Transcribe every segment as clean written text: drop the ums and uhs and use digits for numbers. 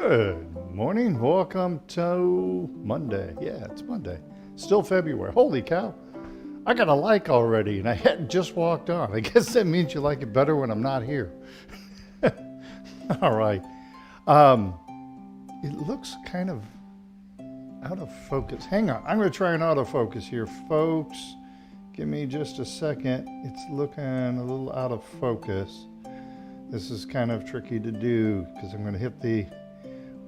Good morning. Welcome to Monday. Yeah, it's Monday. Still February. Holy cow. I got a like already and I hadn't just walked on. I guess that means you like it better when I'm not here. All right. It looks kind of out of focus. Hang on. I'm going to try an autofocus here, folks. Give me just a second. It's looking a little out of focus. This is kind of tricky to do because I'm going to hit the,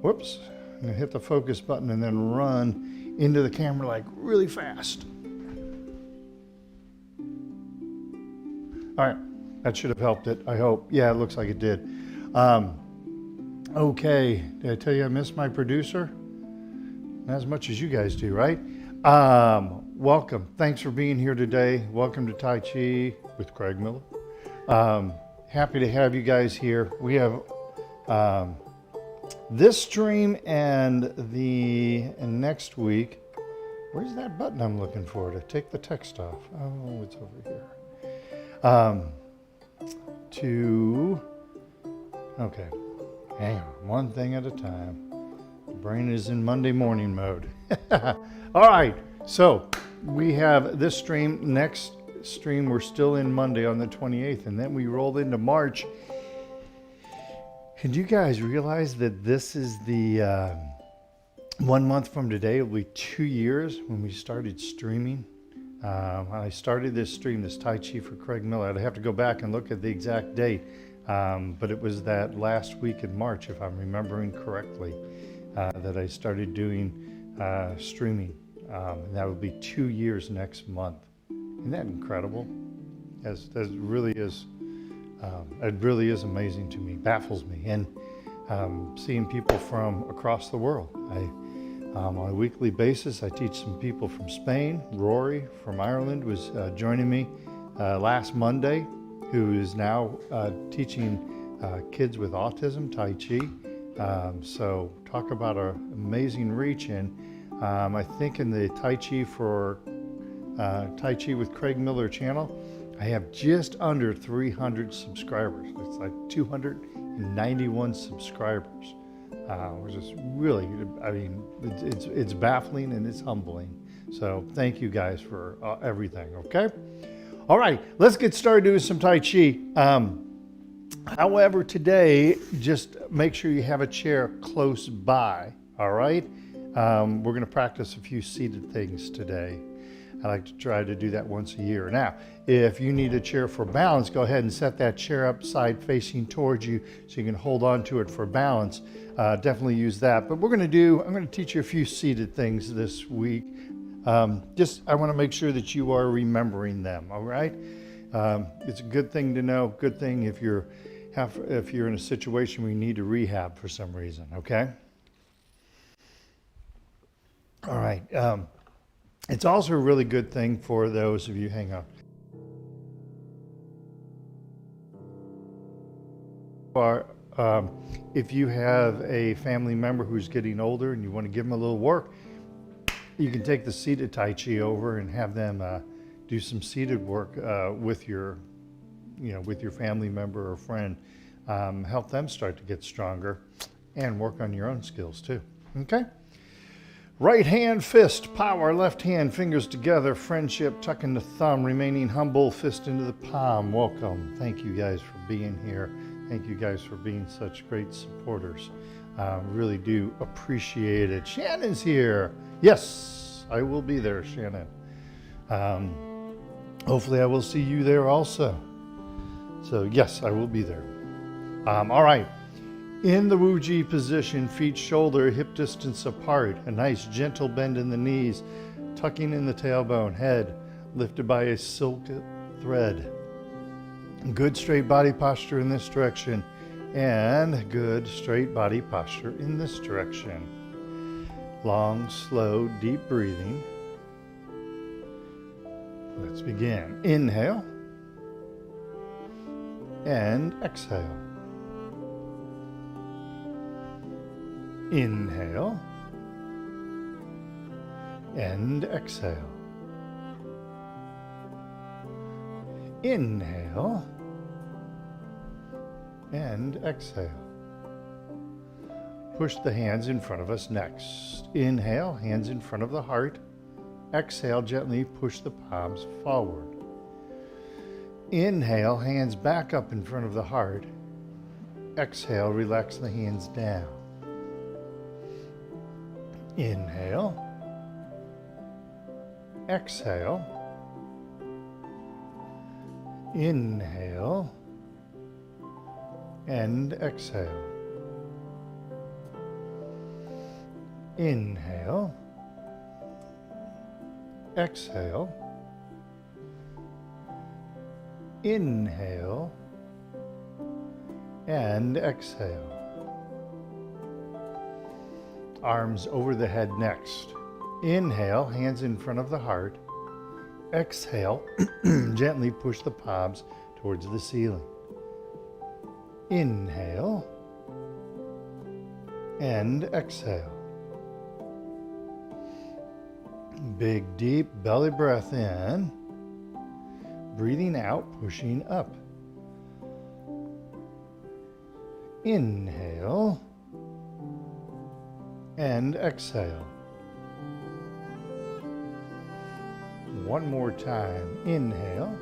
whoops, I'm going to hit the focus button and then run into the camera like really fast. All right, that should have helped it, I hope. Yeah, it looks like it did. Okay, did I tell you I miss my producer? Not as much as you guys do, right? Welcome. Thanks for being here today. Welcome to Tai Chi with Craig Miller. Happy to have you guys here. We have this stream and the next week. Where's that button I'm looking for to take the text off? Oh, it's over here. Okay, hang on, one thing at a time. The brain is in Monday morning mode. All right, so we have this stream. Next stream, we're still in Monday on the 28th, and then we roll into March. And you guys realize that this is the 1 month from today, it'll be 2 years when we started streaming. When I started this stream, this Tai Chi for Craig Miller, I'd have to go back and look at the exact date, but it was that last week in March, if I'm remembering correctly, that I started doing streaming. And that will be 2 years next month. Isn't that incredible? That really is. It really is amazing to me, baffles me. And seeing people from across the world. On a weekly basis, I teach some people from Spain. Rory from Ireland was joining me last Monday, who is now teaching kids with autism, Tai Chi. So talk about an amazing reach. And I think in the Tai Chi for Tai Chi with Craig Miller channel, I have just under 300 subscribers. It's like 291 subscribers. Which is really, I mean, it's baffling and it's humbling. So thank you guys for everything, okay? All right, let's get started doing some Tai Chi. However, today, just make sure you have a chair close by, all right? We're gonna practice a few seated things today. I like to try to do that once a year. Now, if you need a chair for balance, go ahead and set that chair up side facing towards you so you can hold on to it for balance. Definitely use that. But I'm going to teach you a few seated things this week. I want to make sure that you are remembering them, all right? It's a good thing to know, good thing if you're in a situation where you need to rehab for some reason, okay? All right. It's also a really good thing for those of you, hang on. If you have a family member who's getting older and you want to give them a little work, you can take the seated Tai Chi over and have them do some seated work with your family member or friend. Help them start to get stronger and work on your own skills too. Okay? Right hand, fist, power, left hand, fingers together, friendship, tucking the thumb, remaining humble, fist into the palm. Welcome. Thank you guys for being here. Thank you guys for being such great supporters. Really do appreciate it. Shannon's here. Yes, I will be there, Shannon. Hopefully I will see you there also. So yes, I will be there. All right. In the Wu-Ji position, feet shoulder, hip distance apart, a nice gentle bend in the knees, tucking in the tailbone, head lifted by a silk thread. Good straight body posture in this direction, and good straight body posture in this direction. Long, slow, deep breathing. Let's begin. Inhale and exhale. Inhale and exhale. Inhale and exhale. Push the hands in front of us next. Inhale, hands in front of the heart. Exhale, gently push the palms forward. Inhale, hands back up in front of the heart. Exhale, relax the hands down. Inhale. Exhale. Inhale. And exhale. Inhale. Exhale. Inhale. And exhale. Arms over the head next. Inhale, hands in front of the heart. Exhale, gently push the palms towards the ceiling. Inhale. And exhale. Big, deep belly breath in. Breathing out, pushing up. Inhale. And exhale. One more time. Inhale.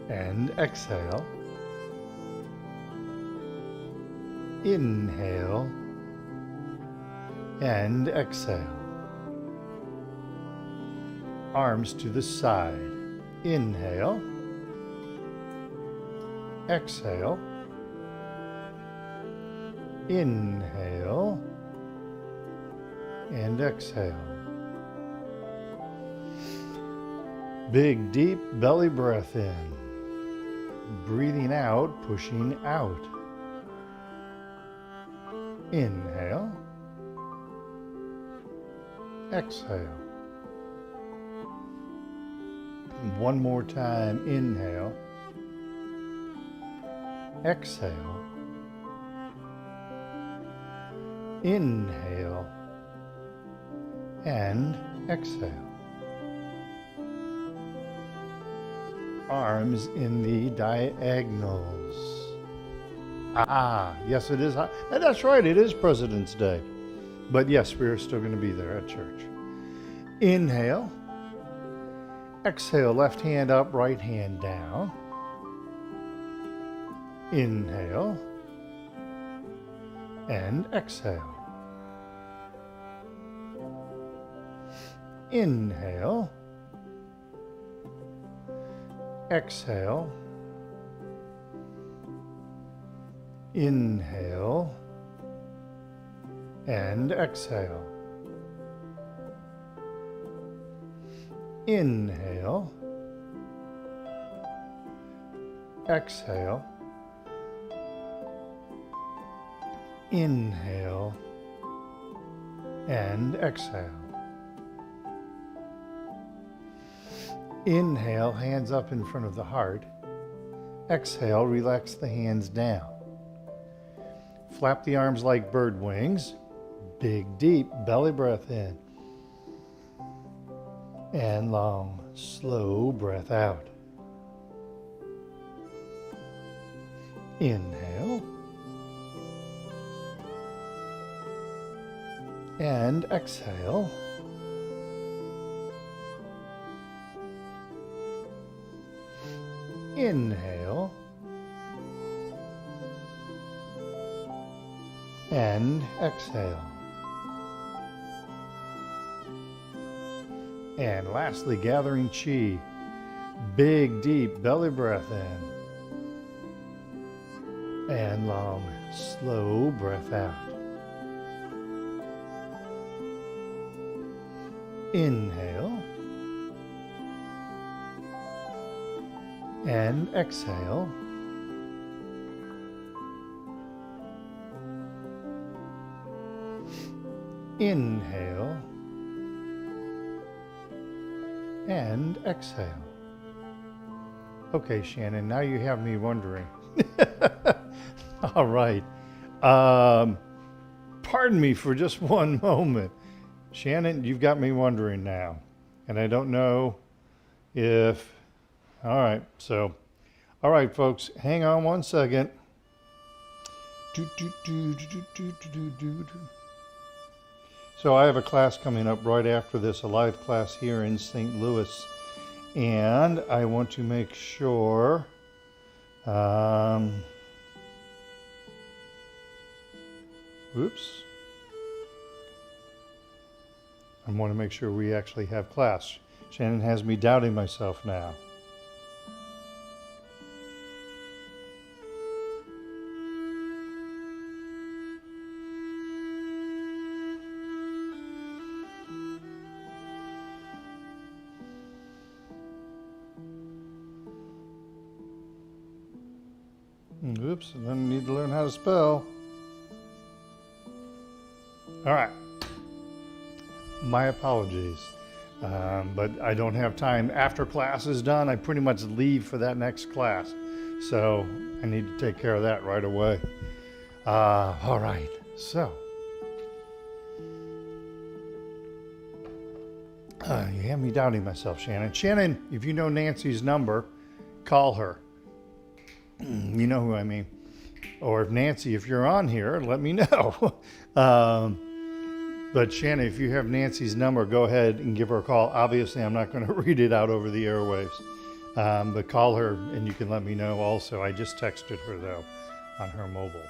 And exhale. Inhale. And exhale. Arms to the side. Inhale. Exhale. Inhale. And exhale. Big, deep belly breath in. Breathing out, pushing out. Inhale. Exhale. One more time. Inhale. Exhale. Inhale. And exhale. Arms in the diagonals. Yes, it is. That's right, it is President's Day. But yes, we are still going to be there at church. Inhale. Exhale, left hand up, right hand down. Inhale. And exhale. Inhale. Exhale. Inhale. And exhale. Inhale. Exhale. Inhale. And exhale. Inhale, hands up in front of the heart. Exhale, relax the hands down. Flap the arms like bird wings. Big, deep belly breath in. And long, slow breath out. Inhale. And exhale. Inhale. And exhale. And lastly, gathering chi. Big, deep belly breath in. And long, slow breath out. Inhale. And exhale. Inhale. And exhale. Okay, Shannon, now you have me wondering. All right. Pardon me for just one moment. Shannon, you've got me wondering now. And I don't know if... All right, folks, hang on one second. So I have a class coming up right after this, a live class here in St. Louis. And I want to make sure oops. I want to make sure we actually have class. Shannon has me doubting myself now. Oops, and then I need to learn how to spell. All right. My apologies. But I don't have time. After class is done, I pretty much leave for that next class. So I need to take care of that right away. All right. So you have me doubting myself, Shannon. Shannon, if you know Nancy's number, call her. You know who I mean. Or if Nancy, if you're on here, let me know. But Shannon, if you have Nancy's number, go ahead and give her a call. Obviously, I'm not going to read it out over the airwaves. But call her and you can let me know also. I just texted her, though, on her mobile.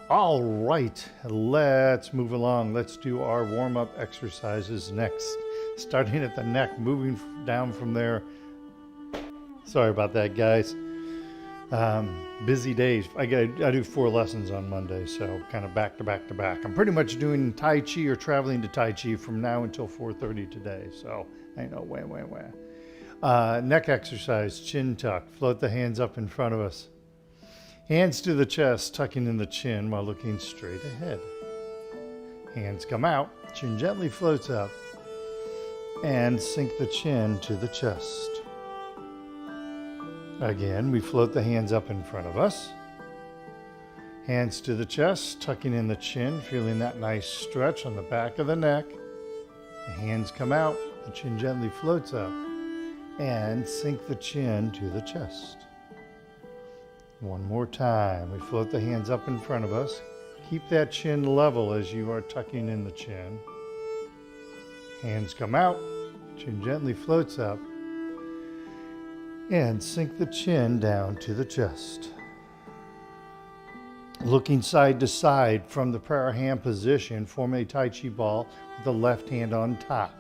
All right, let's move along. Let's do our warm-up exercises next. Starting at the neck, moving down from there. Sorry about that, guys. Busy days. I do 4 lessons on Monday, so kind of back to back to back. I'm pretty much doing Tai Chi or traveling to Tai Chi from now until 4:30 today. So I know, neck exercise, chin tuck. Float the hands up in front of us. Hands to the chest, tucking in the chin while looking straight ahead. Hands come out, chin gently floats up, and sink the chin to the chest. Again, we float the hands up in front of us. Hands to the chest, tucking in the chin, feeling that nice stretch on the back of the neck. The hands come out, the chin gently floats up, and sink the chin to the chest. One more time, we float the hands up in front of us. Keep that chin level as you are tucking in the chin. Hands come out, chin gently floats up, and sink the chin down to the chest. Looking side to side from the prayer hand position, form a Tai Chi ball with the left hand on top.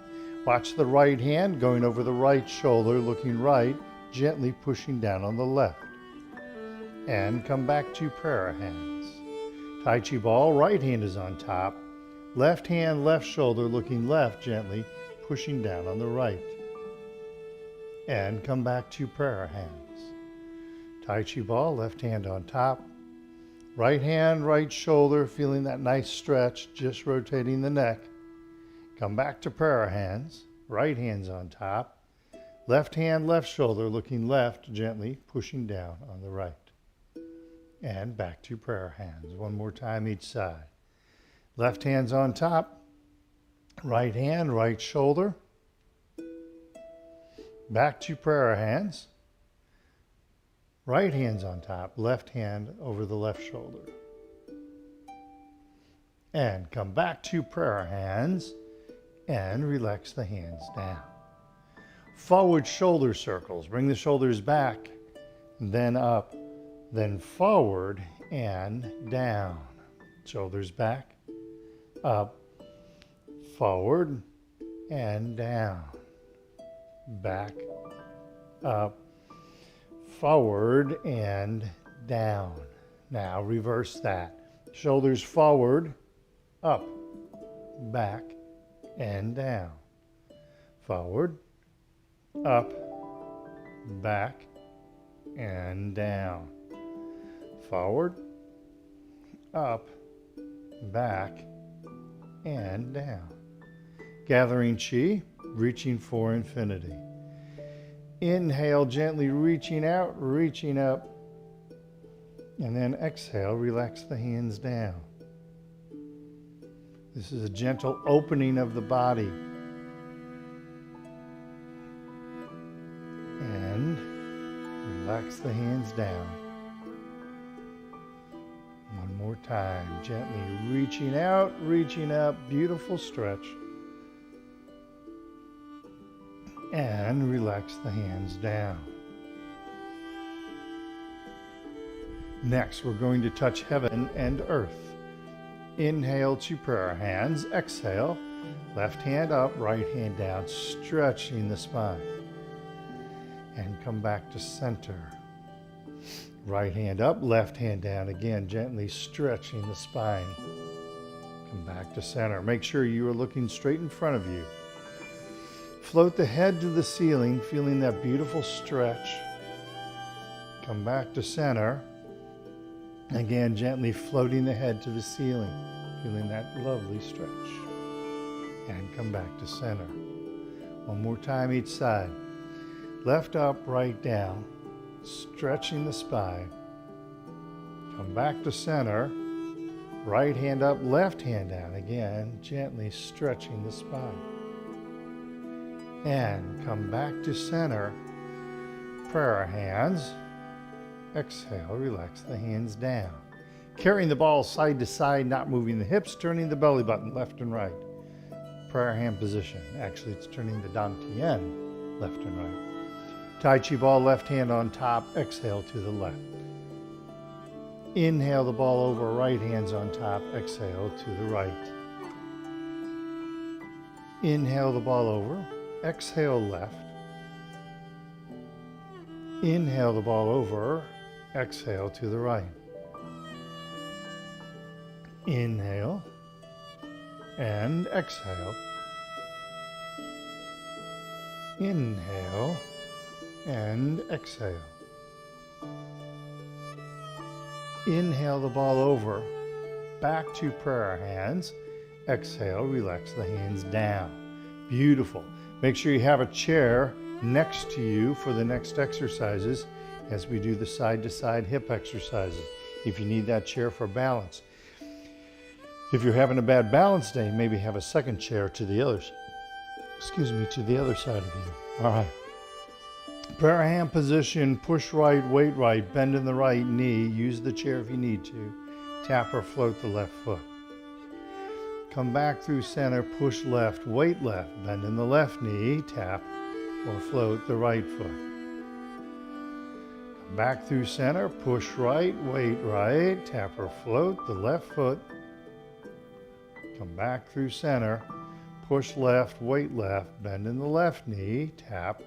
Watch the right hand going over the right shoulder, looking right, gently pushing down on the left. And come back to prayer hands. Tai Chi ball, right hand is on top. Left hand, left shoulder, looking left, gently pushing down on the right. And come back to prayer hands. Tai Chi ball, left hand on top. Right hand, right shoulder, feeling that nice stretch, just rotating the neck. Come back to prayer hands. Right hand's on top. Left hand, left shoulder, looking left, gently pushing down on the right. And back to prayer hands. One more time each side. Left hand's on top. Right hand, right shoulder. Back to prayer hands. Right hand's on top, left hand over the left shoulder. And come back to prayer hands and relax the hands down. Forward shoulder circles. Bring the shoulders back, then up, then forward and down. Shoulders back, up, forward and down. Back, up, forward and down. Now reverse that. Shoulders forward, up, back and down. Forward, up, back and down. Forward, up, back and down. Gathering chi, reaching for infinity. Inhale, gently reaching out, reaching up. And then exhale, relax the hands down. This is a gentle opening of the body. And relax the hands down. One more time. Gently reaching out, reaching up. Beautiful stretch. And relax the hands down. Next, we're going to touch heaven and earth. Inhale to prayer hands. Exhale. Left hand up, right hand down, stretching the spine. And come back to center. Right hand up, left hand down. Again, gently stretching the spine. Come back to center. Make sure you are looking straight in front of you. Float the head to the ceiling, feeling that beautiful stretch. Come back to center. Again, gently floating the head to the ceiling, feeling that lovely stretch. And come back to center. One more time each side. Left up, right down, stretching the spine. Come back to center. Right hand up, left hand down. Again, gently stretching the spine. And come back to center. Prayer hands. Exhale, relax the hands down. Carrying the ball side to side, not moving the hips, turning the belly button left and right. Prayer hand position. Actually, it's turning the dantian left and right. Tai Chi ball, left hand on top. Exhale to the left. Inhale the ball over, right hand's on top. Exhale to the right. Inhale the ball over. Exhale left. Inhale the ball over. Exhale to the right. Inhale and exhale. Inhale and exhale. Inhale the ball over, back to prayer hands. Exhale, relax the hands down. Beautiful. Make sure you have a chair next to you for the next exercises as we do the side-to-side hip exercises, if you need that chair for balance. If you're having a bad balance day, maybe have a second chair to the other side of you. All right. Prayer hand position, push right, weight right, bend in the right knee. Use the chair if you need to. Tap or float the left foot. Come back through center, push left, weight left, bend in the left knee, tap or float the right foot. Come back through center, push right, weight right, tap or float the left foot. Come back through center, push left, weight left, bend in the left knee, tap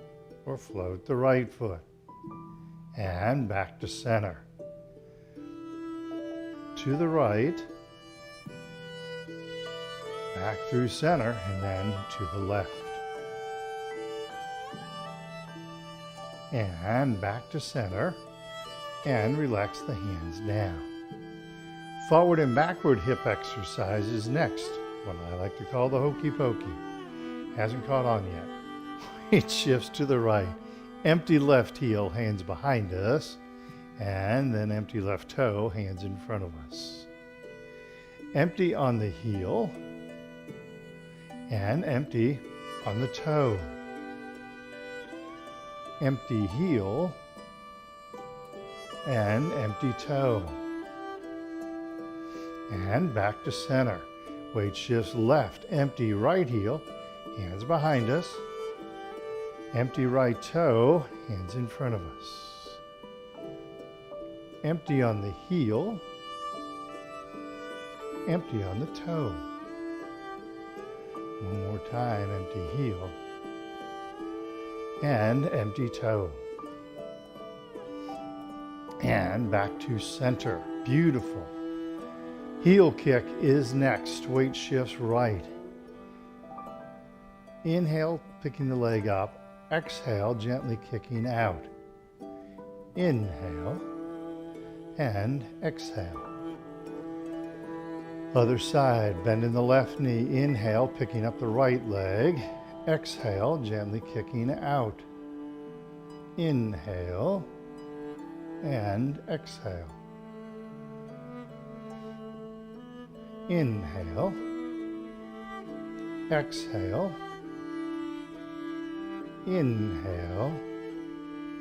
or float the right foot. And back to center. To the right, back through center, and then to the left. And back to center, and relax the hands down. Forward and backward hip exercise is next, what I like to call the Hokey Pokey. Hasn't caught on yet. It shifts to the right. Empty left heel, hands behind us, and then empty left toe, hands in front of us. Empty on the heel, and empty on the toe. Empty heel, and empty toe. And back to center. Weight shifts left, empty right heel, hands behind us. Empty right toe, hands in front of us. Empty on the heel, empty on the toe. One more time, empty heel and empty toe. And back to center. Beautiful. Heel kick is next. Weight shifts right. Inhale, picking the leg up. Exhale, gently kicking out. Inhale and exhale. Other side, bend in the left knee. Inhale, picking up the right leg. Exhale, gently kicking out. Inhale and exhale. Inhale, exhale, inhale,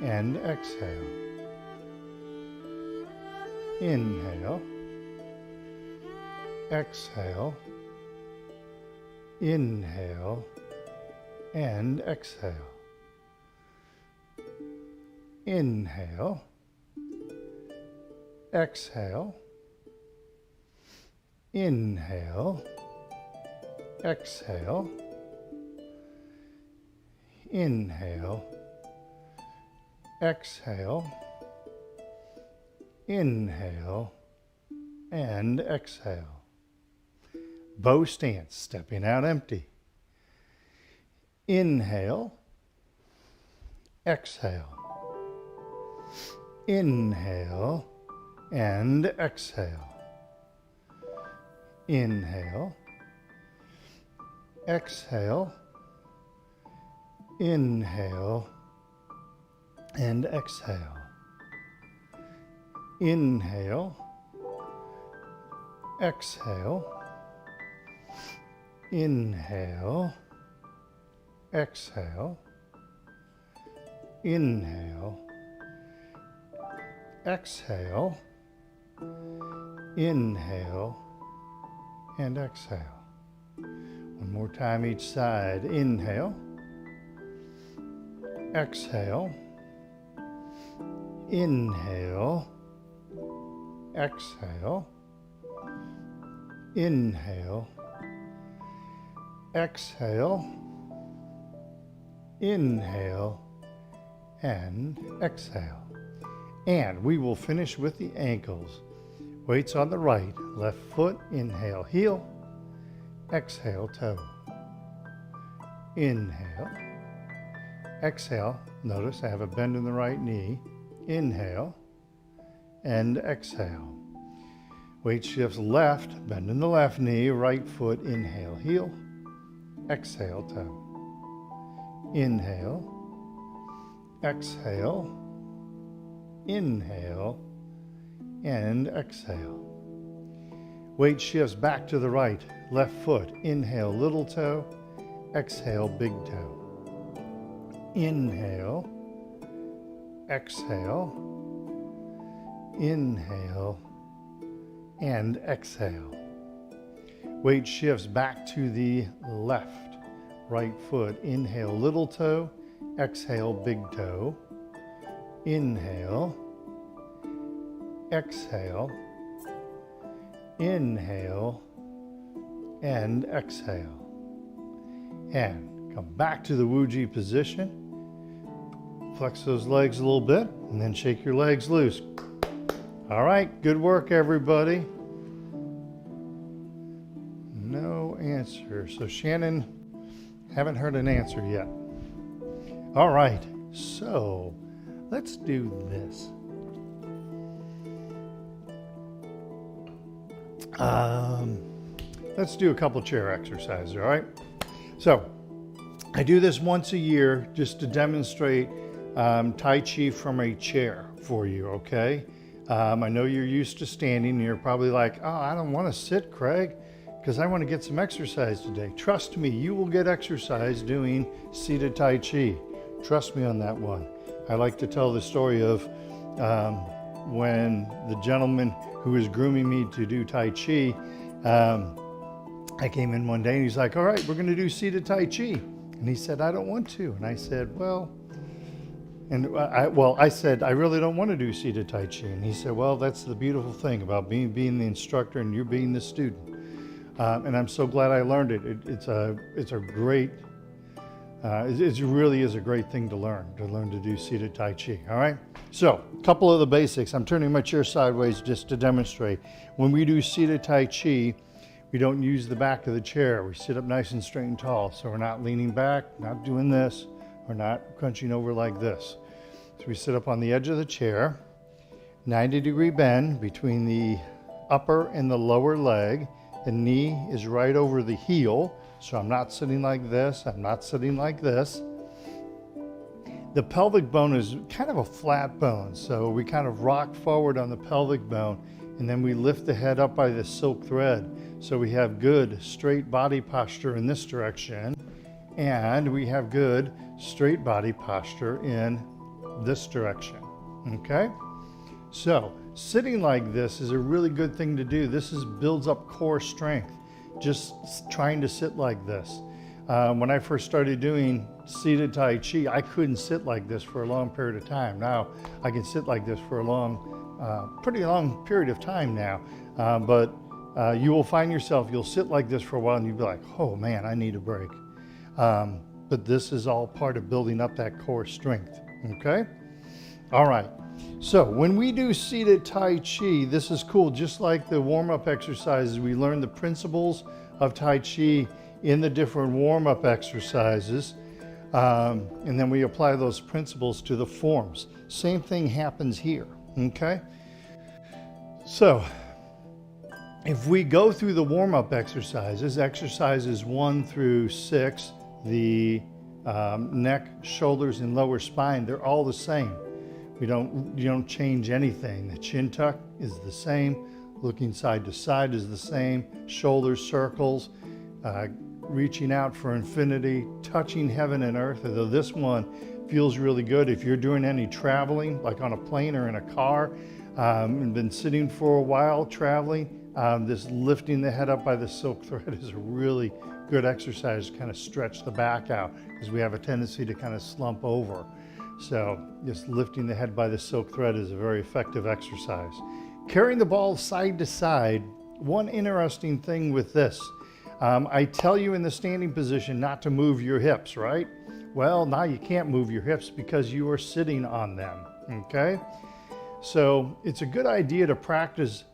and exhale. Inhale, exhale, inhale, and exhale. Inhale, exhale, inhale, exhale, inhale, exhale, inhale, and exhale. Bow stance, stepping out empty. Inhale, exhale, inhale, and exhale. Inhale, exhale, inhale, and exhale. Inhale, exhale, inhale, exhale, inhale, exhale, inhale, and exhale. One more time each side. Inhale, exhale, inhale, exhale, inhale, exhale, inhale, and exhale. And we will finish with the ankles. Weights on the right, left foot, inhale, heel, exhale, toe. Inhale, exhale, notice I have a bend in the right knee, inhale, and exhale. Weight shifts left, bend in the left knee, right foot, inhale, heel, exhale, toe. Inhale, exhale, inhale, and exhale. Weight shifts back to the right, left foot, inhale, little toe, exhale, big toe. Inhale, exhale, inhale, and exhale. Weight shifts back to the left, right foot, inhale, little toe, exhale, big toe. Inhale, exhale, inhale, and exhale. And come back to the Wuji position. Flex those legs a little bit and then shake your legs loose. All right, good work, everybody. No answer. So Shannon, haven't heard an answer yet. All right, so let's do this. Let's do a couple chair exercises, all right? So I do this once a year just to demonstrate Tai Chi from a chair for you, okay? I know you're used to standing and you're probably like, oh, I don't want to sit, Craig, because I want to get some exercise today. Trust me, you will get exercise doing seated Tai Chi. Trust me on that one. I like to tell the story of when the gentleman who was grooming me to do Tai Chi, I came in one day and he's like, all right, we're going to do seated Tai Chi. And he said, I don't want to. And I said, well, I said, I really don't want to do seated Tai Chi. And he said, well, that's the beautiful thing about being the instructor and you being the student. And I'm so glad I learned it. It's a great, it really is a great thing to learn to do seated Tai Chi, all right? So, a couple of the basics. I'm turning my chair sideways just to demonstrate. When we do seated Tai Chi, we don't use the back of the chair. We sit up nice and straight and tall. So we're not leaning back, not doing this. We're not crunching over like this. So we sit up on the edge of the chair, 90-degree bend between the upper and the lower leg. The knee is right over the heel. So I'm not sitting like this. I'm not sitting like this. The pelvic bone is kind of a flat bone. So we kind of rock forward on the pelvic bone and then we lift the head up by the silk thread. So we have good straight body posture in this direction, and we have good straight body posture in this direction, okay? So sitting like this is a really good thing to do. This builds up core strength, just trying to sit like this. When I first started doing seated Tai Chi, I couldn't sit like this for a long period of time. Now I can sit like this for a pretty long period of time now. But you will find yourself, you'll sit like this for a while and you'll be like, oh man, I need a break. But this is all part of building up that core strength, okay? All right, so when we do seated Tai Chi, this is cool. Just like the warm-up exercises, we learn the principles of Tai Chi in the different warm-up exercises, and then we apply those principles to the forms. Same thing happens here, okay? So, if we go through the warm-up exercises, exercises 1 through 6, the neck, shoulders, and lower spine, they're all the same. You don't change anything. The chin tuck is the same. Looking side to side is the same. Shoulders, circles, reaching out for infinity, touching heaven and earth. Although this one feels really good if you're doing any traveling, like on a plane or in a car, and been sitting for a while traveling. This lifting the head up by the silk thread is a really good exercise to kind of stretch the back out, because we have a tendency to kind of slump over. So just lifting the head by the silk thread is a very effective exercise. Carrying the ball side to side, one interesting thing with this, I tell you in the standing position not to move your hips, right? Well, now you can't move your hips because you are sitting on them, okay? So it's a good idea to practice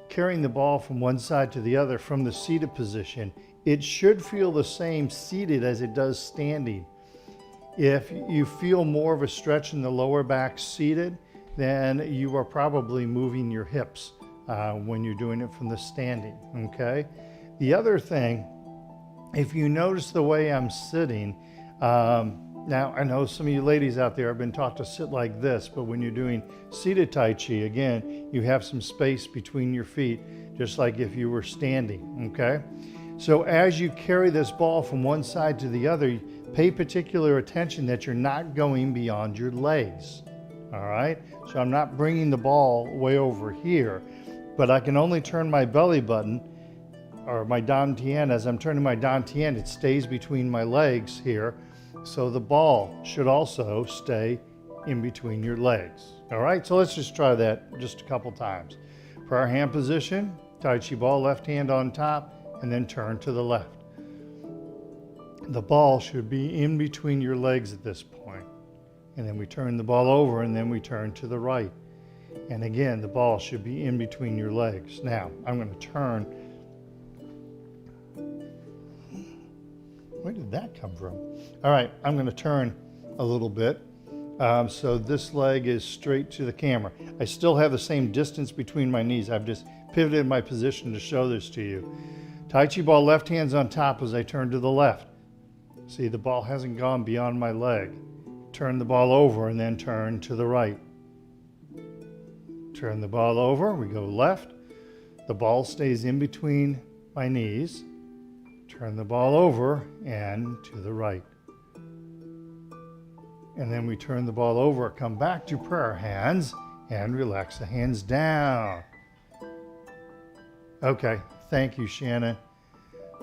carrying the ball from one side to the other from the seated position. It should feel the same seated as it does standing. If you feel more of a stretch in the lower back seated, then you are probably moving your hips when you're doing it from the standing, okay? The other thing, if you notice the way I'm sitting, now I know some of you ladies out there have been taught to sit like this, but when you're doing seated Tai Chi, again, you have some space between your feet, just like if you were standing, okay? So as you carry this ball from one side to the other, pay particular attention that you're not going beyond your legs, all right? So I'm not bringing the ball way over here, but I can only turn my belly button or my dantian. As I'm turning my dantian, it stays between my legs here. So the ball should also stay in between your legs, all right? So let's just try that just a couple times. For our hand position, Tai Chi ball, left hand on top, and then turn to the left. The ball should be in between your legs at this point. And then we turn the ball over and then we turn to the right. And again, the ball should be in between your legs. Now, I'm going to turn. Where did that come from? All right, I'm going to turn a little bit. So this leg is straight to the camera. I still have the same distance between my knees. I've just pivoted my position to show this to you. Tai Chi ball, left hand's on top as I turn to the left. See, the ball hasn't gone beyond my leg. Turn the ball over and then turn to the right. Turn the ball over, we go left. The ball stays in between my knees. Turn the ball over and to the right. And then we turn the ball over, come back to prayer hands and relax the hands down. Okay, thank you, Shannon.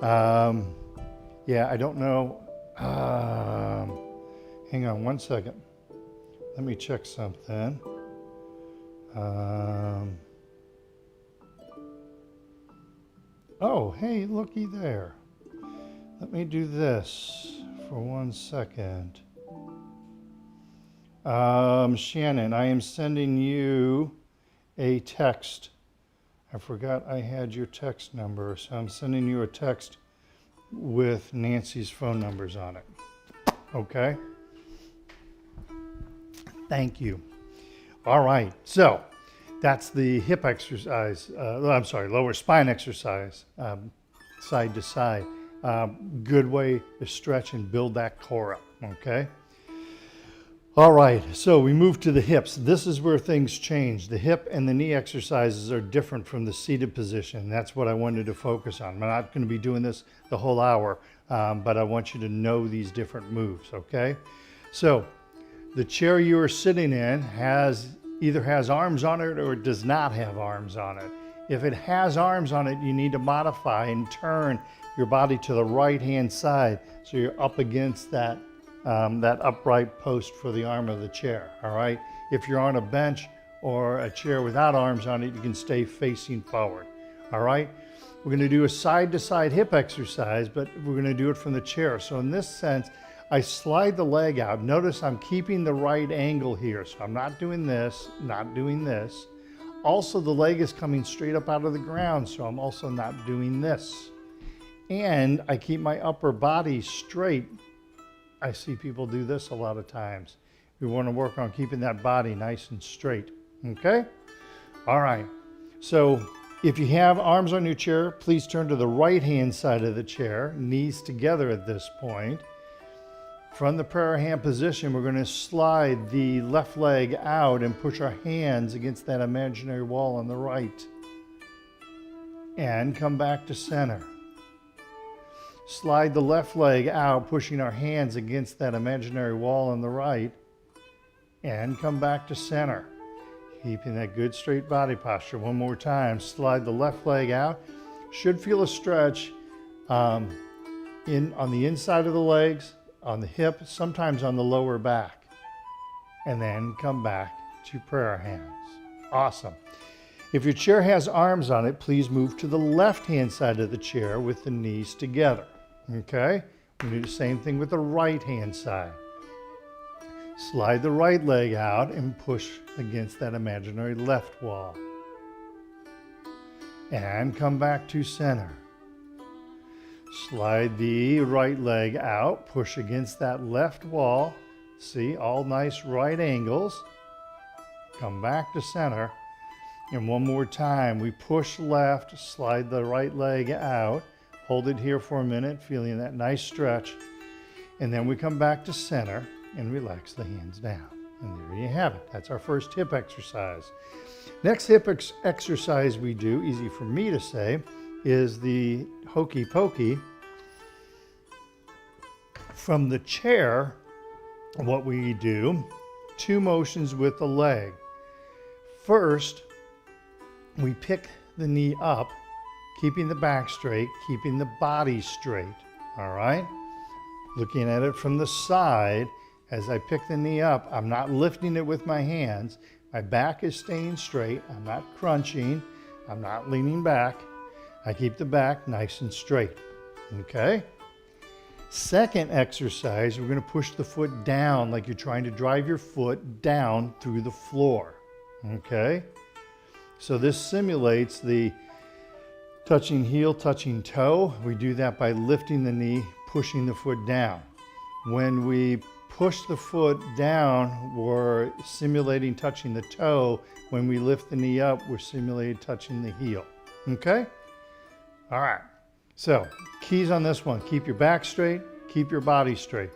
Yeah, I don't know. Hang on one second. Let me check something. Oh, hey, looky there. Let me do this for 1 second. Shannon, I am sending you a text. I forgot I had your text number, so I'm sending you a text with Nancy's phone numbers on it. Okay? Thank you. All right, so that's the hip exercise, lower spine exercise, side to side. Good way to stretch and build that core up, okay? All right, so we move to the hips. This is where things change. The hip and the knee exercises are different from the seated position. That's what I wanted to focus on. I'm not going to be doing this the whole hour, but I want you to know these different moves, okay? So the chair you are sitting in has either has arms on it or it does not have arms on it. If it has arms on it, you need to modify and turn your body to the right-hand side so you're up against that, that upright post for the arm of the chair, all right? If you're on a bench or a chair without arms on it, you can stay facing forward, all right? We're gonna do a side-to-side hip exercise, but we're gonna do it from the chair. So in this sense, I slide the leg out. Notice I'm keeping the right angle here. So I'm not doing this, not doing this. Also, the leg is coming straight up out of the ground, so I'm also not doing this. And I keep my upper body straight. I see people do this a lot of times. We want to work on keeping that body nice and straight, okay? All right, so if you have arms on your chair, please turn to the right-hand side of the chair, knees together at this point. From the prayer hand position, we're going to slide the left leg out and push our hands against that imaginary wall on the right. And come back to center. Slide the left leg out, pushing our hands against that imaginary wall on the right. And come back to center. Keeping that good straight body posture. One more time. Slide the left leg out. Should feel a stretch on the inside of the legs, on the hip, sometimes on the lower back. And then come back to prayer hands. Awesome. If your chair has arms on it, please move to the left-hand side of the chair with the knees together. Okay? We do the same thing with the right-hand side. Slide the right leg out and push against that imaginary left wall. And come back to center. Slide the right leg out, push against that left wall. See, all nice right angles. Come back to center. And one more time, we push left, slide the right leg out. Hold it here for a minute, feeling that nice stretch. And then we come back to center and relax the hands down. And there you have it. That's our first hip exercise. Next hip exercise we do, easy for me to say, is the Hokey Pokey. From the chair, what we do, 2 motions with the leg. First, we pick the knee up, keeping the back straight, keeping the body straight, all right? Looking at it from the side, as I pick the knee up, I'm not lifting it with my hands. My back is staying straight. I'm not crunching. I'm not leaning back. I keep the back nice and straight, okay? Second exercise, we're gonna push the foot down like you're trying to drive your foot down through the floor, okay? So this simulates the touching heel, touching toe. We do that by lifting the knee, pushing the foot down. When we push the foot down, we're simulating touching the toe. When we lift the knee up, we're simulating touching the heel, okay? All right, so keys on this one, keep your back straight, keep your body straight.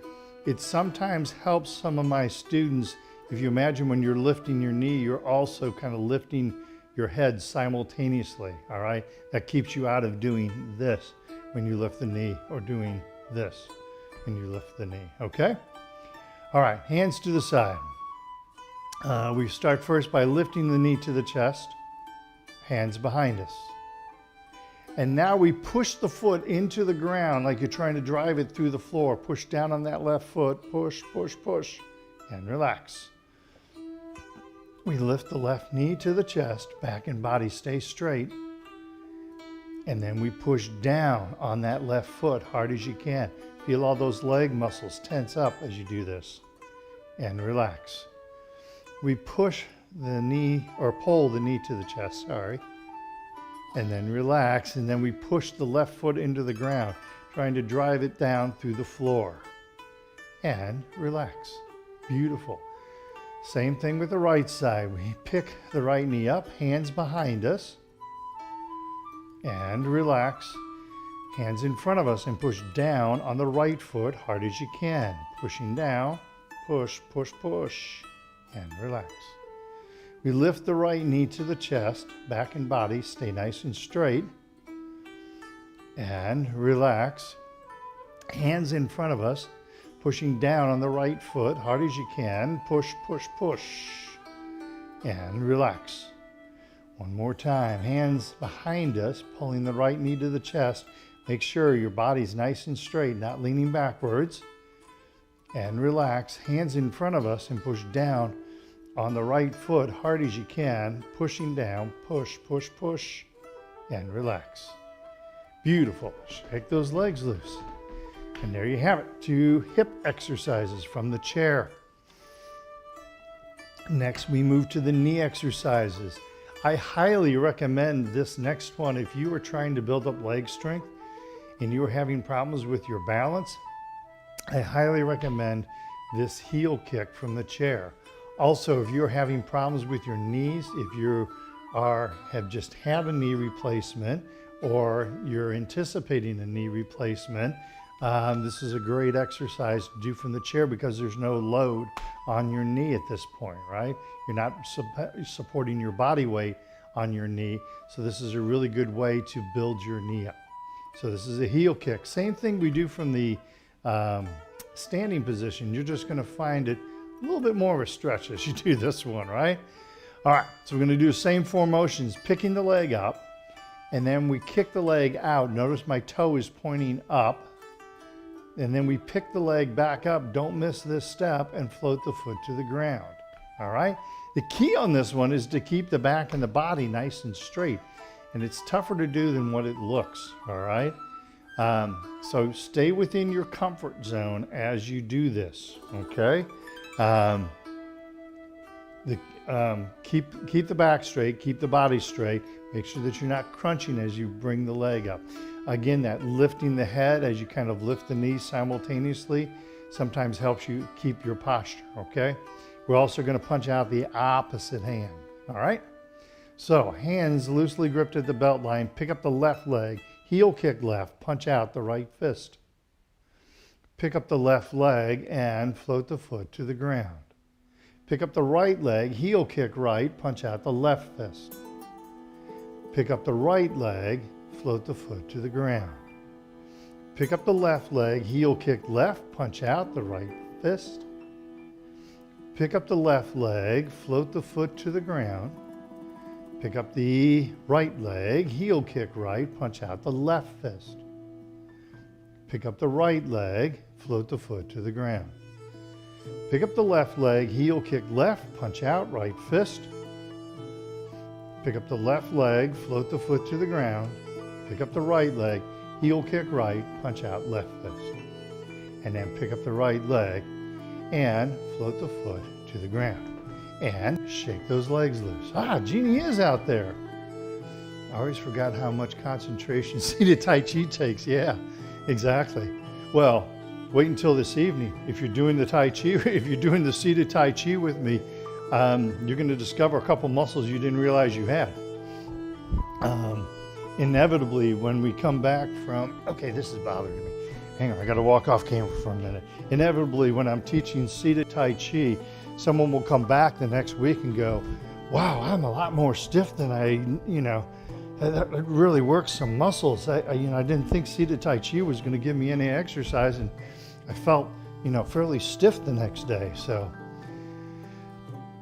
It sometimes helps some of my students, if you imagine when you're lifting your knee, you're also kind of lifting your head simultaneously, all right? That keeps you out of doing this when you lift the knee or doing this when you lift the knee, okay? All right, hands to the side. We start first by lifting the knee to the chest, hands behind us. And now we push the foot into the ground like you're trying to drive it through the floor. Push down on that left foot, push, push, push, and relax. We lift the left knee to the chest, back and body stay straight. And then we push down on that left foot hard as you can. Feel all those leg muscles tense up as you do this. And relax. We push the knee, or pull the knee to the chest, sorry. And then relax, and then we push the left foot into the ground, trying to drive it down through the floor. And relax. Beautiful. Same thing with the right side. We pick the right knee up, hands behind us, and relax. Hands in front of us and push down on the right foot hard as you can. Pushing down, push, push, push, and relax. We lift the right knee to the chest, back and body, stay nice and straight, and relax. Hands in front of us, pushing down on the right foot, hard as you can, push, push, push, and relax. One more time, hands behind us, pulling the right knee to the chest. Make sure your body's nice and straight, not leaning backwards. And relax, hands in front of us and push down on the right foot hard as you can, pushing down, push, push, push, and relax. Beautiful. Shake those legs loose. And there you have it, 2 hip exercises from the chair. Next, we move to the knee exercises. I highly recommend this next one if you are trying to build up leg strength and you are having problems with your balance. I highly recommend this heel kick from the chair. Also, if you're having problems with your knees, if you have just had a knee replacement or you're anticipating a knee replacement, this is a great exercise to do from the chair because there's no load on your knee at this point, right? You're not supporting your body weight on your knee, so this is a really good way to build your knee up. So this is a heel kick. Same thing we do from the standing position. You're just going to find it a little bit more of a stretch as you do this one, right? All right, so we're going to do the same 4 motions, picking the leg up, and then we kick the leg out. Notice my toe is pointing up, and then we pick the leg back up. Don't miss this step and float the foot to the ground. All right? The key on this one is to keep the back and the body nice and straight, and it's tougher to do than what it looks. All right? So stay within your comfort zone as you do this. Okay? Keep the back straight, keep the body straight. Make sure that you're not crunching as you bring the leg up. Again, that lifting the head as you kind of lift the knees simultaneously sometimes helps you keep your posture, okay? We're also going to punch out the opposite hand, all right? So, hands loosely gripped at the belt line, pick up the left leg, heel kick left, punch out the right fist. Pick up the left leg and float the foot to the ground. Pick up the right leg, heel kick right, punch out the left fist. Pick up the right leg, float the foot to the ground. Pick up the left leg, heel kick left, punch out the right fist. Pick up the left leg, float the foot to the ground. Pick up the right leg, heel kick right, punch out the left fist. Pick up the right leg, float the foot to the ground. Pick up the left leg, heel kick left, punch out right fist. Pick up the left leg, float the foot to the ground. Pick up the right leg, heel kick right, punch out left fist. And then pick up the right leg and float the foot to the ground. And shake those legs loose. Ah, Jeannie is out there. I always forgot how much concentration seated Tai Chi takes. Yeah, exactly. Well, wait until this evening. If you're doing the Tai Chi, if you're doing the seated Tai Chi with me, you're going to discover a couple muscles you didn't realize you had. Inevitably, when we come back from, okay, this is bothering me. Hang on, I got to walk off camera for a minute. Inevitably, when I'm teaching seated Tai Chi, someone will come back the next week and go, wow, I'm a lot more stiff than that really works some muscles. I didn't think seated Tai Chi was going to give me any exercise, and I felt, fairly stiff the next day. So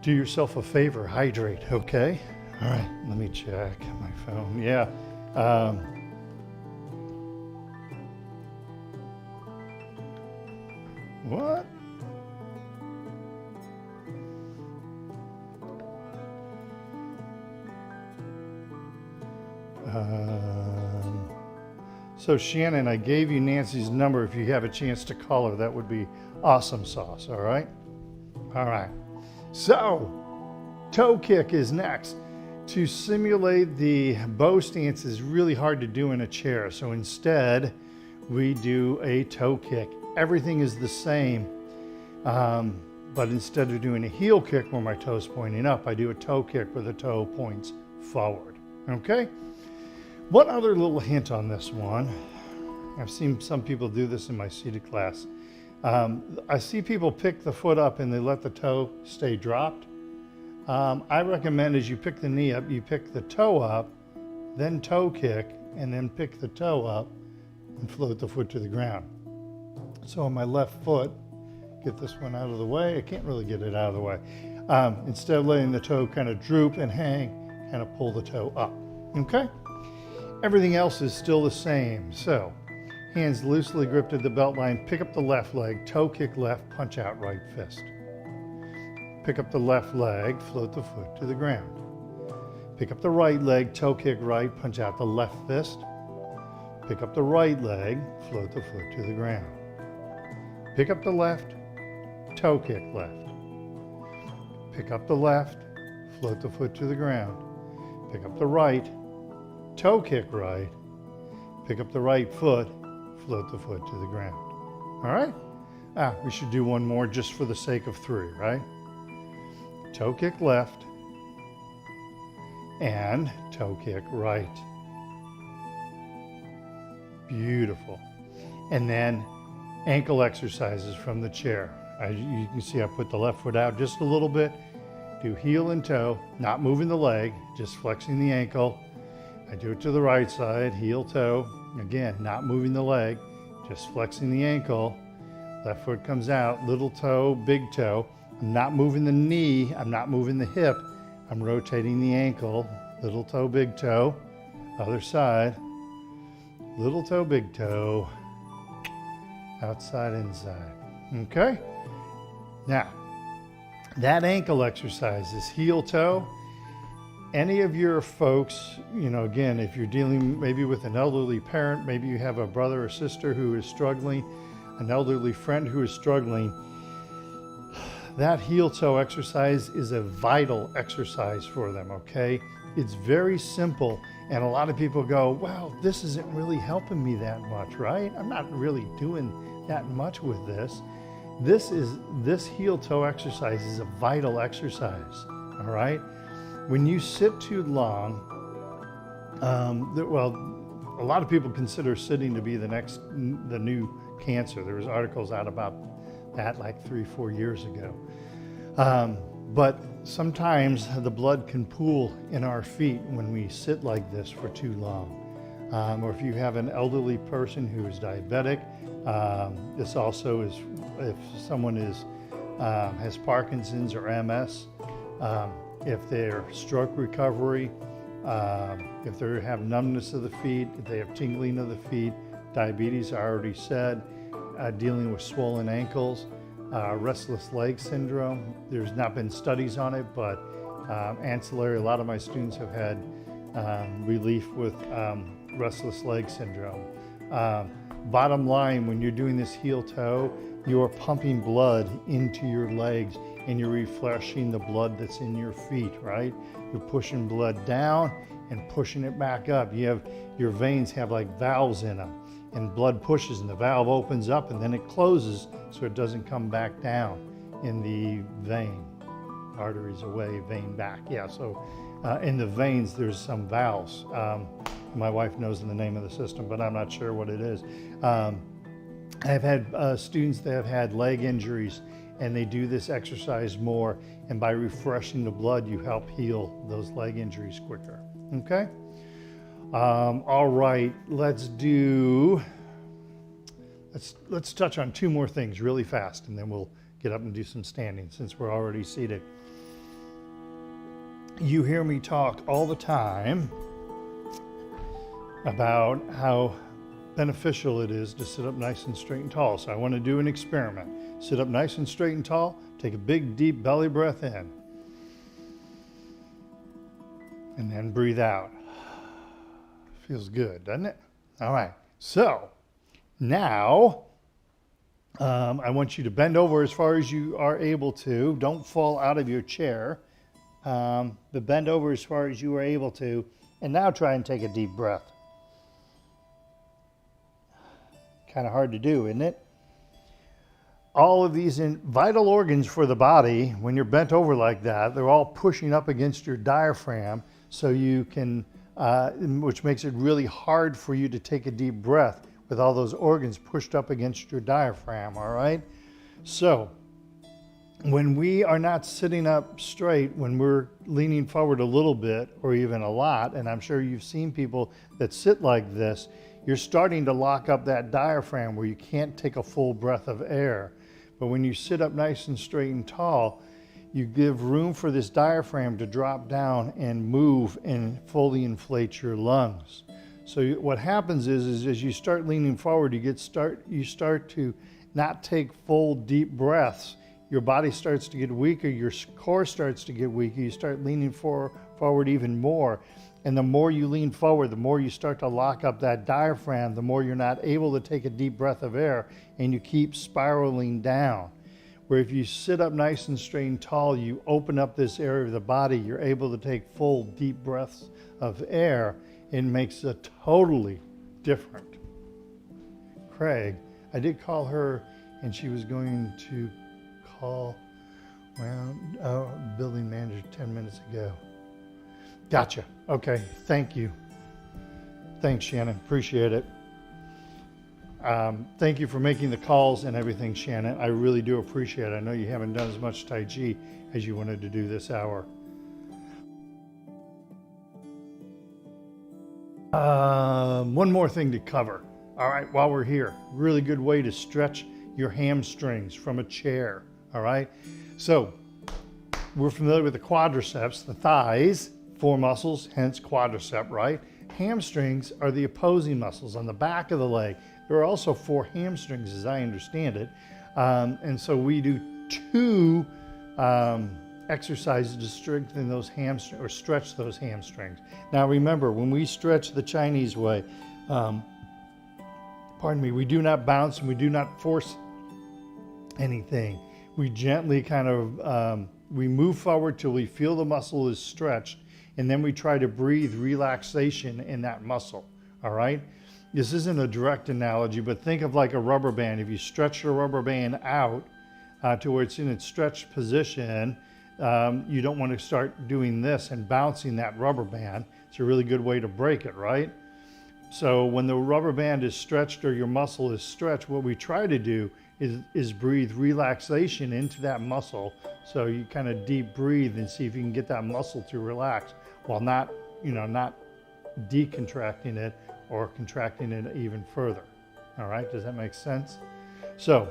do yourself a favor, hydrate, okay? All right, let me check my phone. Yeah. What? So Shannon, I gave you Nancy's number. If you have a chance to call her, that would be awesome sauce, all right? All right. So, toe kick is next. To simulate the bow stance is really hard to do in a chair. So instead, we do a toe kick. Everything is the same. But instead of doing a heel kick where my toe's pointing up, I do a toe kick where the toe points forward, okay? One other little hint on this one. I've seen some people do this in my seated class. I see people pick the foot up and they let the toe stay dropped. I recommend as you pick the knee up, you pick the toe up, then toe kick, and then pick the toe up and float the foot to the ground. So on my left foot, get this one out of the way. I can't really get it out of the way. Instead of letting the toe kind of droop and hang, kind of pull the toe up. Okay? Everything else is still the same. So, hands loosely gripped at the belt line, pick up the left leg, toe kick left, punch out right fist. Pick up the left leg, float the foot to the ground. Pick up the right leg, toe kick right, punch out the left fist. Pick up the right leg, float the foot to the ground. Pick up the left, toe kick left. Pick up the left, float the foot to the ground. Pick up the right, toe kick right. Pick up the right foot, float the foot to the ground. All right? We should do one more just for the sake of 3, right? Toe kick left and toe kick right. Beautiful. And then ankle exercises from the chair. You can see I put the left foot out just a little bit. Do heel and toe, not moving the leg, just flexing the ankle. I do it to the right side, heel, toe. Again, not moving the leg, just flexing the ankle. Left foot comes out, little toe, big toe. I'm not moving the knee, I'm not moving the hip. I'm rotating the ankle, little toe, big toe. Other side, little toe, big toe. Outside, inside. Okay? Now, that ankle exercise is heel toe. Any of your folks, again, if you're dealing maybe with an elderly parent, maybe you have a brother or sister who is struggling, an elderly friend who is struggling, that heel toe exercise is a vital exercise for them, okay? It's very simple, and a lot of people go, well, this isn't really helping me that much, right? I'm not really doing that much with this. This heel toe exercise is a vital exercise, all right? When you sit too long, a lot of people consider sitting to be the new cancer. There was articles out about that like 3-4 years ago. But sometimes the blood can pool in our feet when we sit like this for too long. Or if you have an elderly person who is diabetic, this also is if someone has Parkinson's or MS, if they're stroke recovery, if they have numbness of the feet, if they have tingling of the feet, diabetes, I already said, dealing with swollen ankles, restless leg syndrome. There's not been studies on it, but ancillary, a lot of my students have had relief with restless leg syndrome. Bottom line, when you're doing this heel toe, you are pumping blood into your legs and you're refreshing the blood that's in your feet, right? You're pushing blood down and pushing it back up. Your veins have like valves in them, and blood pushes and the valve opens up and then it closes so it doesn't come back down in the vein. Arteries away, vein back. Yeah, so in the veins there's some valves. My wife knows the name of the system, but I'm not sure what it is. I've had students that have had leg injuries, and they do this exercise more, and by refreshing the blood, you help heal those leg injuries quicker. Okay? All right, let's touch on 2 more things really fast, and then we'll get up and do some standing since we're already seated. You hear me talk all the time about how beneficial it is to sit up nice and straight and tall. So I want to do an experiment. Sit up nice and straight and tall. Take a big, deep belly breath in. And then breathe out. Feels good, doesn't it? All right. So now I want you to bend over as far as you are able to. Don't fall out of your chair. But bend over as far as you are able to. And now try and take a deep breath. Kind of hard to do, isn't it? All of these vital organs for the body, when you're bent over like that, they're all pushing up against your diaphragm, so you can, which makes it really hard for you to take a deep breath with all those organs pushed up against your diaphragm, all right? So, when we are not sitting up straight, when we're leaning forward a little bit or even a lot, and I'm sure you've seen people that sit like this, you're starting to lock up that diaphragm where you can't take a full breath of air. But when you sit up nice and straight and tall, you give room for this diaphragm to drop down and move and fully inflate your lungs. So what happens is as you start leaning forward, you start to not take full deep breaths. Your body starts to get weaker, your core starts to get weaker, you start leaning forward even more. And the more you lean forward, the more you start to lock up that diaphragm, the more you're not able to take a deep breath of air, and you keep spiraling down. Where if you sit up nice and straight and tall, you open up this area of the body, you're able to take full deep breaths of air. It makes a totally different. Craig, I did call her, and she was going to call, building manager 10 minutes ago. Gotcha. Okay. Thank you. Thanks, Shannon. Appreciate it. Thank you for making the calls and everything, Shannon. I really do appreciate it. I know you haven't done as much Tai Chi as you wanted to do this hour. One more thing to cover. All right, while we're here, really good way to stretch your hamstrings from a chair. All right. So we're familiar with the quadriceps, the thighs, 4 muscles, hence quadricep, right? Hamstrings are the opposing muscles on the back of the leg. There are also 4 hamstrings, as I understand it. And so we do 2 exercises to strengthen those hamstrings or stretch those hamstrings. Now remember, when we stretch the Chinese way, we do not bounce and we do not force anything. We gently kind of, we move forward till we feel the muscle is stretched, and then we try to breathe relaxation in that muscle, all right? This isn't a direct analogy, but think of like a rubber band. If you stretch your rubber band out to where it's in its stretched position, you don't want to start doing this and bouncing that rubber band. It's a really good way to break it, right? So when the rubber band is stretched or your muscle is stretched, what we try to do is breathe relaxation into that muscle. So you kind of deep breathe and see if you can get that muscle to relax while not decontracting it or contracting it even further. All right, does that make sense? So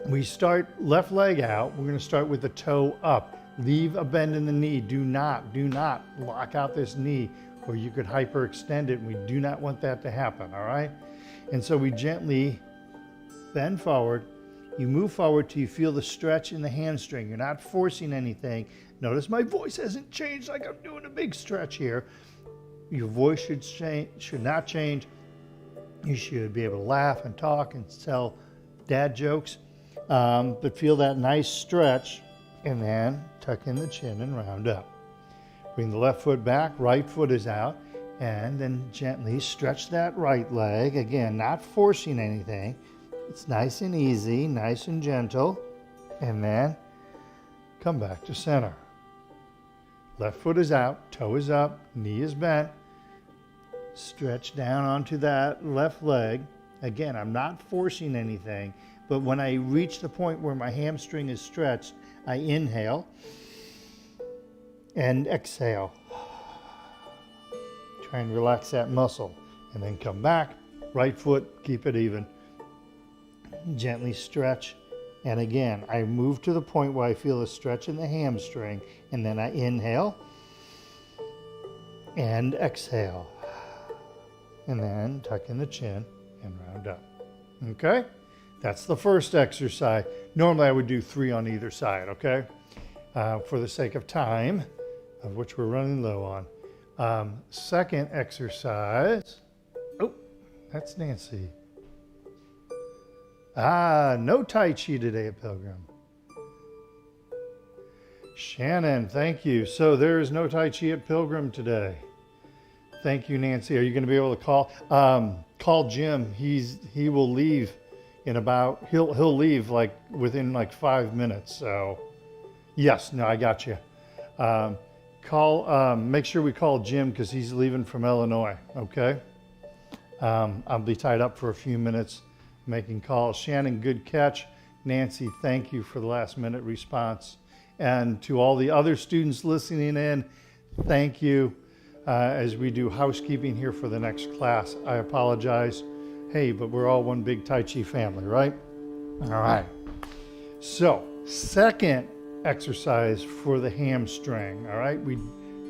we start left leg out. We're going to start with the toe up. Leave a bend in the knee. Do not lock out this knee, or you could hyperextend it, and we do not want that to happen, all right? And so we gently bend forward. You move forward till you feel the stretch in the hamstring. You're not forcing anything. Notice my voice hasn't changed like I'm doing a big stretch here. Your voice should not change. You should be able to laugh and talk and tell dad jokes, but feel that nice stretch, and then tuck in the chin and round up. Bring the left foot back, right foot is out, and then gently stretch that right leg. Again, not forcing anything. It's nice and easy, nice and gentle, and then come back to center. Left foot is out, toe is up, knee is bent. Stretch down onto that left leg. Again, I'm not forcing anything, but when I reach the point where my hamstring is stretched, I inhale and exhale. Try and relax that muscle, and then come back. Right foot, keep it even. Gently stretch, and again, I move to the point where I feel a stretch in the hamstring, and then I inhale and exhale, and then tuck in the chin and round up. Okay? That's the first exercise. Normally I would do 3 on either side, okay? For the sake of time, of which we're running low on. Second exercise. Oh, that's Nancy. No Tai Chi today at Pilgrim. Shannon, thank you. So there is no Tai Chi at Pilgrim today. Thank you, Nancy. Are you going to be able to call? Call Jim. He will leave in about, he'll leave like within like 5 minutes. So yes, no, I got you. Make sure we call Jim because he's leaving from Illinois. Okay. I'll be tied up for a few minutes making calls. Shannon, good catch. Nancy, thank you for the last minute response. And to all the other students listening in, thank you. As we do housekeeping here for the next class, I apologize. Hey, but we're all one big Tai Chi family, right? All right. So, second exercise for the hamstring. All right,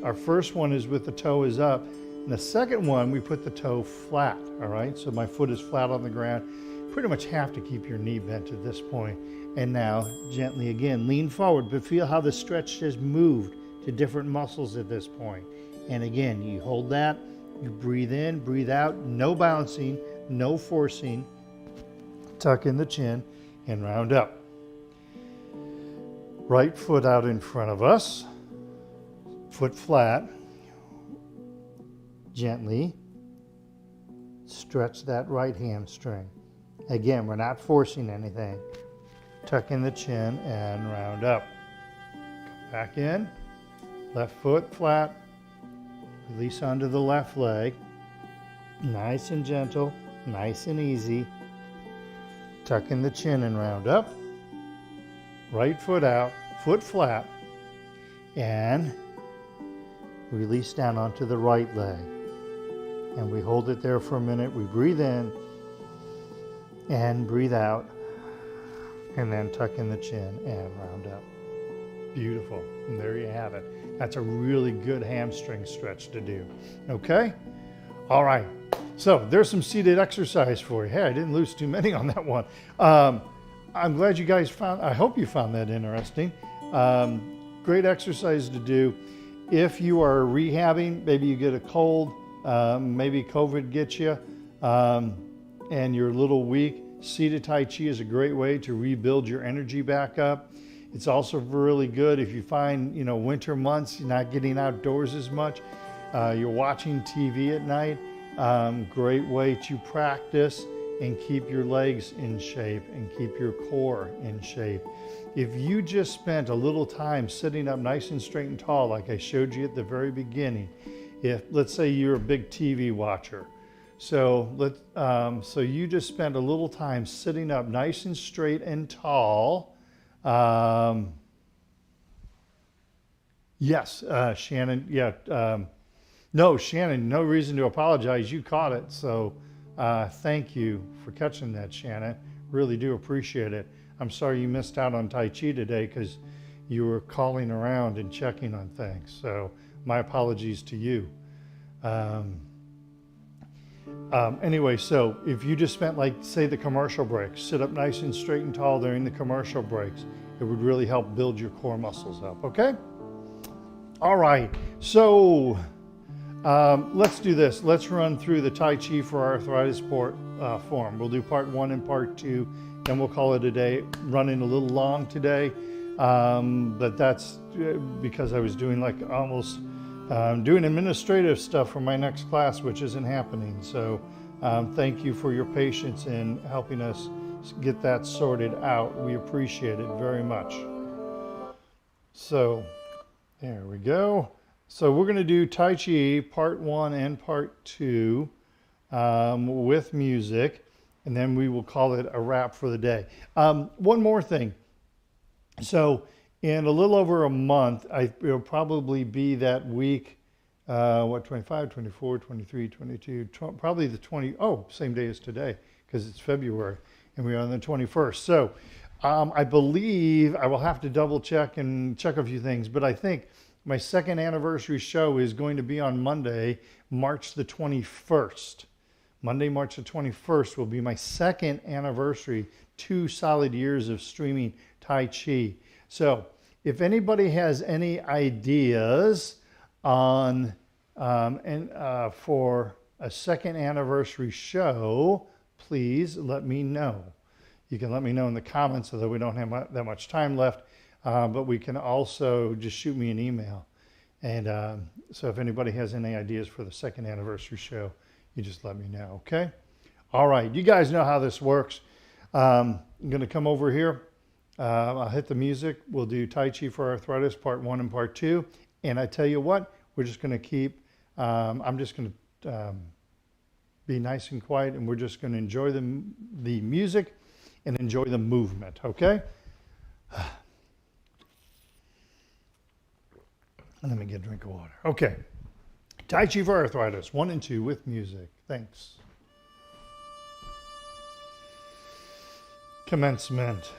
our first one is with the toe is up, and the second one we put the toe flat. All right, so my foot is flat on the ground. Pretty much have to keep your knee bent at this point. And now gently again lean forward, but feel how the stretch has moved to different muscles at this point. And again, you hold that, you breathe in, breathe out, no bouncing, no forcing. Tuck in the chin and round up. Right foot out in front of us, foot flat. Gently stretch that right hamstring. Again, we're not forcing anything. Tuck in the chin and round up. Come back in, left foot flat. Release onto the left leg. Nice and gentle, nice and easy. Tuck in the chin and round up. Right foot out, foot flat, and release down onto the right leg. And we hold it there for a minute. We breathe in and breathe out, and then tuck in the chin and round up. Beautiful. And there you have it. That's a really good hamstring stretch to do. Okay? All right. So there's some seated exercise for you. Hey, I didn't lose too many on that one. I'm glad you guys I hope you found that interesting. Great exercise to do. If you are rehabbing, maybe you get a cold, maybe COVID gets you, and you're a little weak, seated Tai Chi is a great way to rebuild your energy back up. It's also really good if you find, winter months, you're not getting outdoors as much, you're watching TV at night, great way to practice and keep your legs in shape and keep your core in shape. If you just spent a little time sitting up nice and straight and tall, like I showed you at the very beginning, let's say you're a big TV watcher, so you just spent a little time sitting up nice and straight and tall. Yes, Shannon. Yeah. No, Shannon. No reason to apologize. You caught it, so. Thank you for catching that, Shannon. Really do appreciate it. I'm sorry you missed out on Tai Chi today because you were calling around and checking on things. So my apologies to you. Anyway, so if you just spent say the commercial breaks, sit up nice and straight and tall during the commercial breaks, it would really help build your core muscles up, okay? All right, so let's do this. Let's run through the Tai Chi for arthritis form. We'll do part 1 and part 2, then we'll call it a day. Running a little long today, but that's because I was doing almost doing administrative stuff for my next class, which isn't happening. So thank you for your patience in helping us get that sorted out. We appreciate it very much. So there we go. So we're going to do Tai Chi part 1 and part 2 with music, and then we will call it a wrap for the day. One more thing. So in a little over a month, it'll probably be that week, 25, 24, 23, 22, probably the 20, same day as today, because it's February, and we are on the 21st. So I believe, I will have to double check and check a few things, but I think my second anniversary show is going to be on Monday, March the 21st. Monday, March the 21st will be my second anniversary, 2 solid years of streaming Tai Chi. So if anybody has any ideas on for a second anniversary show, please let me know. You can let me know in the comments, although we don't have that much time left. But we can also just shoot me an email. And so if anybody has any ideas for the second anniversary show, you just let me know, okay? All right, you guys know how this works. I'm going to come over here. I'll hit the music. We'll do Tai Chi for arthritis, part 1 and part 2. And I tell you what, we're just going to keep, I'm just going to be nice and quiet, and we're just going to enjoy the music and enjoy the movement, okay? Let me get a drink of water. Okay. Tai Chi for arthritis, 1 and 2 with music. Thanks. Commencement.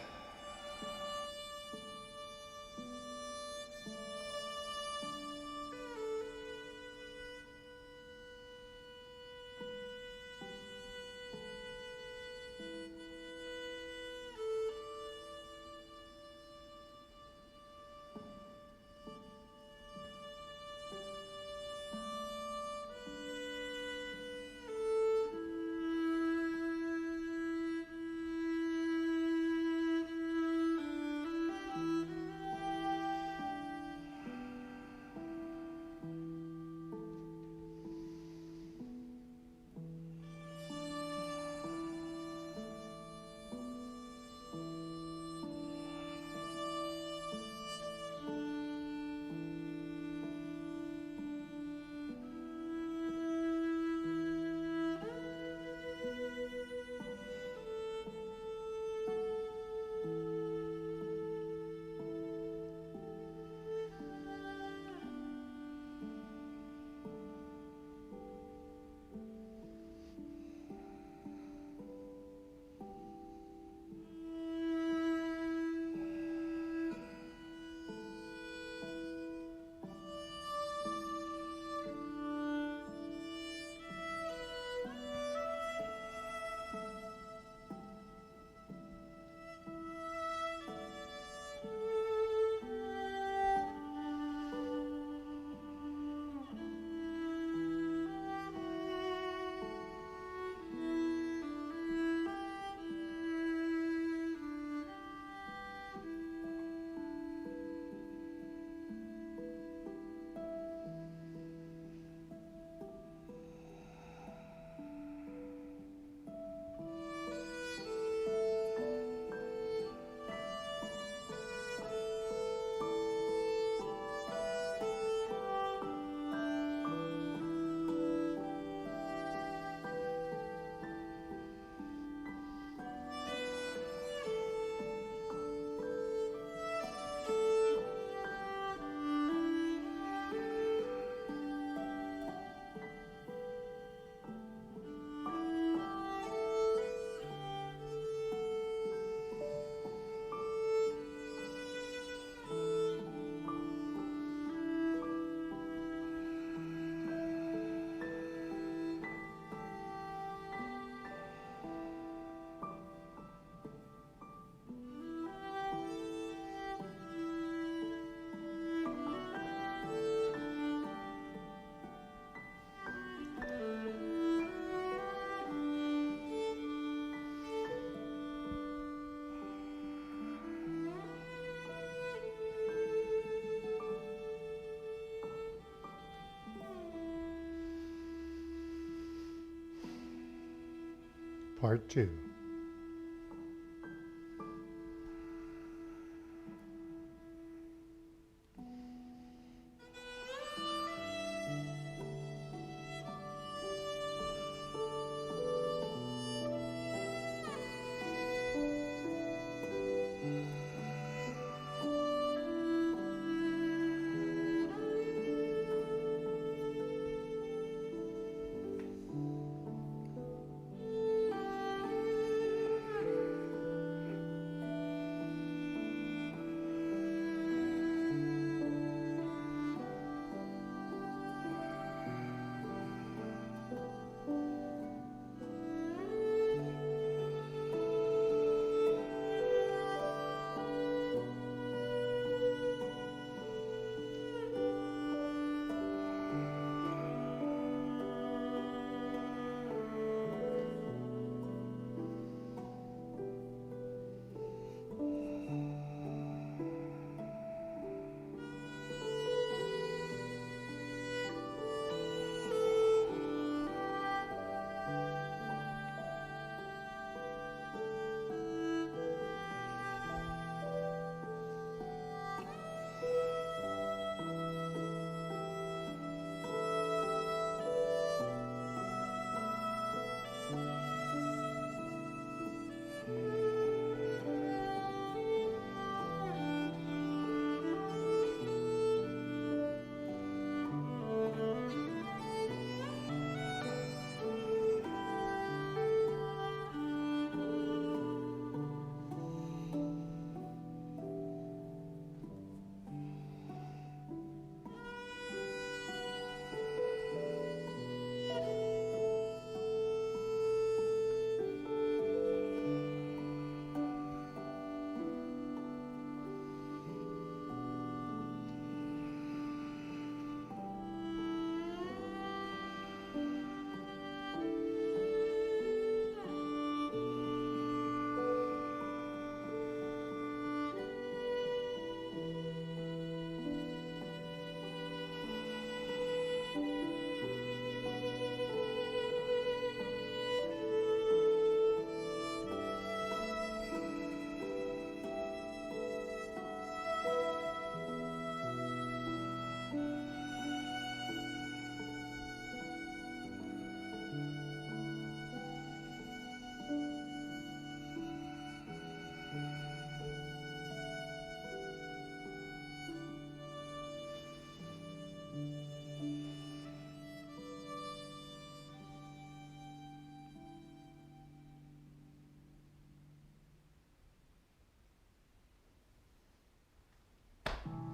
Part 2.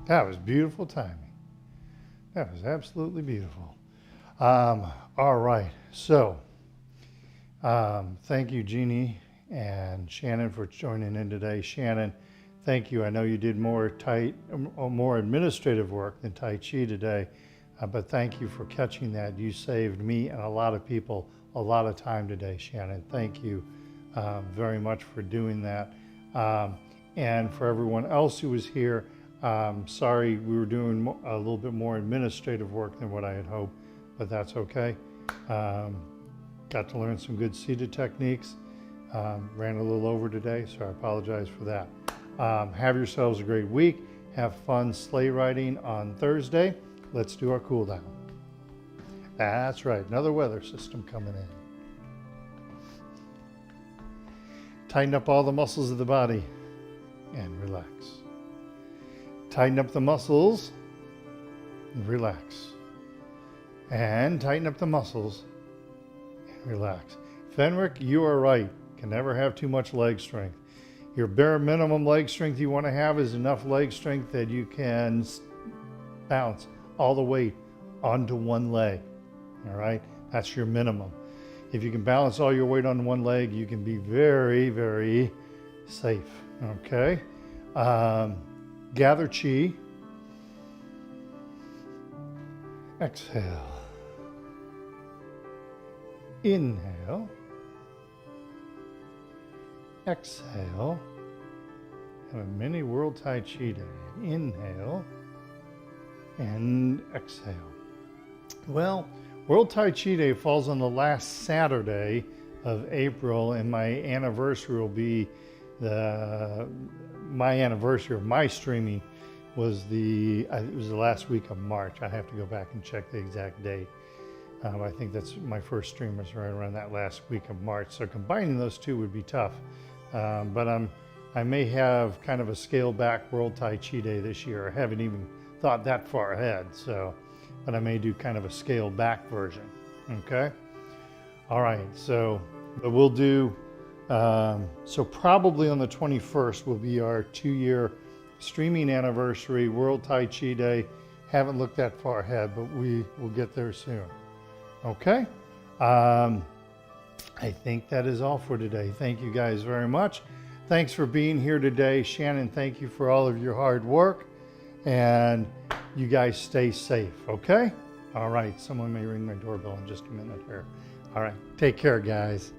That was beautiful timing. That was absolutely beautiful. All right. So, thank you, Jeannie and Shannon, for joining in today. Shannon, thank you. I know you did more administrative work than Tai Chi today, but thank you for catching that. You saved me and a lot of people a lot of time today, Shannon. Thank you very much for doing that. And for everyone else who was here, sorry we were doing a little bit more administrative work than what I had hoped, but that's okay. Got to learn some good seated techniques. Ran a little over today, so I apologize for that. Have yourselves a great week. Have fun sleigh riding on Thursday. Let's do our cool down. That's right, another weather system coming in. Tighten up all the muscles of the body and relax. Tighten up the muscles and relax. And tighten up the muscles and relax. Fenric, you are right. Can never have too much leg strength. Your bare minimum leg strength you want to have is enough leg strength that you can bounce all the weight onto one leg. All right? That's your minimum. If you can balance all your weight on one leg, you can be very, very safe. Okay? Gather chi. Exhale. Inhale. Exhale. Have a mini World Tai Chi day. Inhale and exhale. Well, World Tai Chi Day falls on the last Saturday of April, and my anniversary will be my anniversary of my streaming was it was the last week of March. I have to go back and check the exact date. I think that's my first stream was right around that last week of March. So combining those two would be tough. But I may have kind of a scaled back World Tai Chi Day this year. I haven't even thought that far ahead. But I may do kind of a scaled back version. Okay. All right. But we'll do. So probably on the 21st will be our 2-year streaming anniversary, World Tai Chi Day. Haven't looked that far ahead, but we will get there soon. Okay. I think that is all for today. Thank you guys very much. Thanks for being here today. Shannon, thank you for all of your hard work. And you guys stay safe, okay? All right. Someone may ring my doorbell in just a minute here. All right. Take care, guys.